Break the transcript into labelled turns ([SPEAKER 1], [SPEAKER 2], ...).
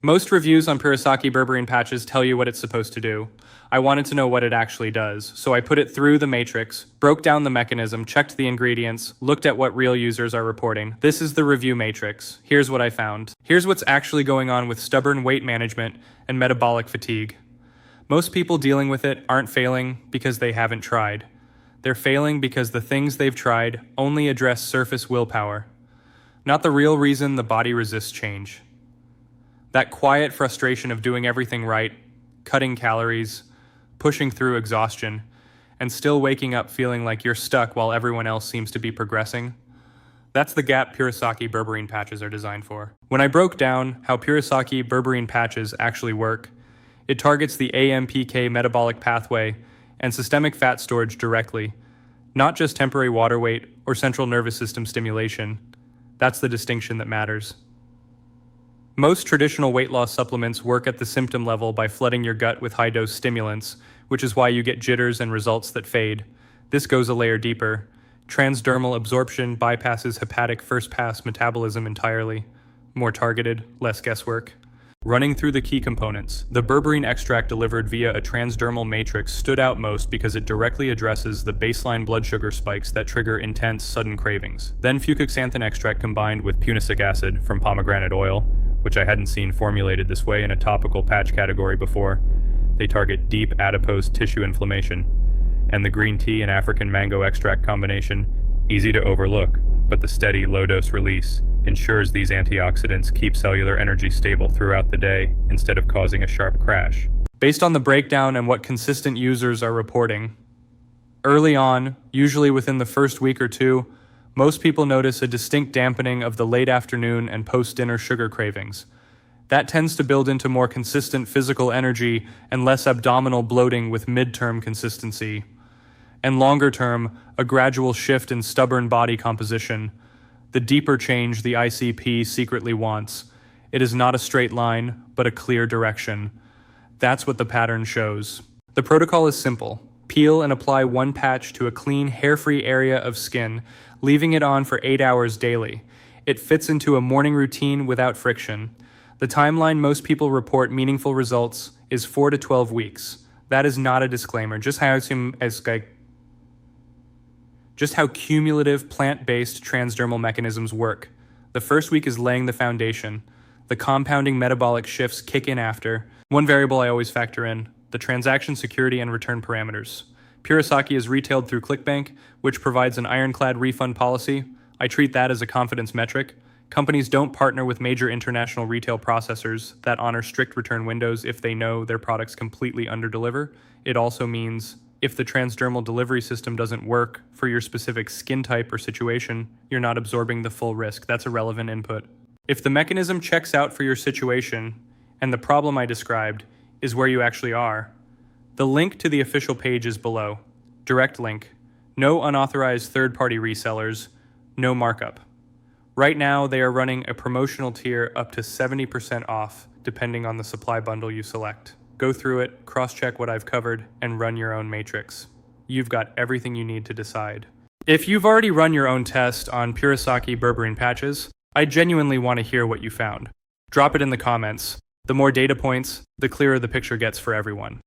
[SPEAKER 1] Most reviews on Purisaki Berberine Patches tell you what it's supposed to do. I wanted to know what it actually does, so I put it through the matrix, broke down the mechanism, checked the ingredients, looked at what real users are reporting. This is the review matrix. Here's what I found. Here's what's actually going on with stubborn weight management and metabolic fatigue. Most people dealing with it aren't failing because they haven't tried. They're failing because the things they've tried only address surface willpower, not the real reason the body resists change. That quiet frustration of doing everything right, cutting calories, pushing through exhaustion, and still waking up feeling like you're stuck while everyone else seems to be progressing. That's the gap Purisaki Berberine Patches are designed for. When I broke down how Purisaki Berberine Patches actually work, it targets the AMPK metabolic pathway and systemic fat storage directly, not just temporary water weight or central nervous system stimulation. That's the distinction that matters. Most traditional weight loss supplements work at the symptom level by flooding your gut with high-dose stimulants, which is why you get jitters and results that fade. This goes a layer deeper. Transdermal absorption bypasses hepatic first-pass metabolism entirely. More targeted, less guesswork. Running through the key components, the berberine extract delivered via a transdermal matrix stood out most because it directly addresses the baseline blood sugar spikes that trigger intense, sudden cravings. Then Fucoxanthin extract combined with Punicic Acid from pomegranate oil, which I hadn't seen formulated this way in a topical patch category before. They target deep adipose tissue inflammation. And the green tea and African mango extract combination, easy to overlook, but the steady low-dose release ensures these antioxidants keep cellular energy stable throughout the day instead of causing a sharp crash. Based on the breakdown and what consistent users are reporting, early on, usually within the first week or two, most people notice a distinct dampening of the late afternoon and post-dinner sugar cravings. That tends to build into more consistent physical energy and less abdominal bloating with midterm consistency. And longer term, a gradual shift in stubborn body composition, the deeper change the ICP secretly wants. It is not a straight line, but a clear direction. That's what the pattern shows. The protocol is simple. Peel and apply one patch to a clean, hair-free area of skin, leaving it on for 8 hours daily. It fits into a morning routine without friction. The timeline most people report meaningful results is 4 to 12 weeks. That is not a disclaimer, just how cumulative plant-based transdermal mechanisms work. The first week is laying the foundation. The compounding metabolic shifts kick in after. One variable I always factor in, the transaction security and return parameters. Purisaki is retailed through ClickBank, which provides an ironclad refund policy. I treat that as a confidence metric. Companies don't partner with major international retail processors that honor strict return windows if they know their products completely underdeliver. It also means if the transdermal delivery system doesn't work for your specific skin type or situation, you're not absorbing the full risk. That's a relevant input. If the mechanism checks out for your situation, and the problem I described is where you actually are, the link to the official page is below. Direct link. No unauthorized third-party resellers. No markup. Right now, they are running a promotional tier up to 70% off, depending on the supply bundle you select. Go through it, cross-check what I've covered, and run your own matrix. You've got everything you need to decide. If you've already run your own test on Purisaki Berberine Patches, I genuinely want to hear what you found. Drop it in the comments. The more data points, the clearer the picture gets for everyone.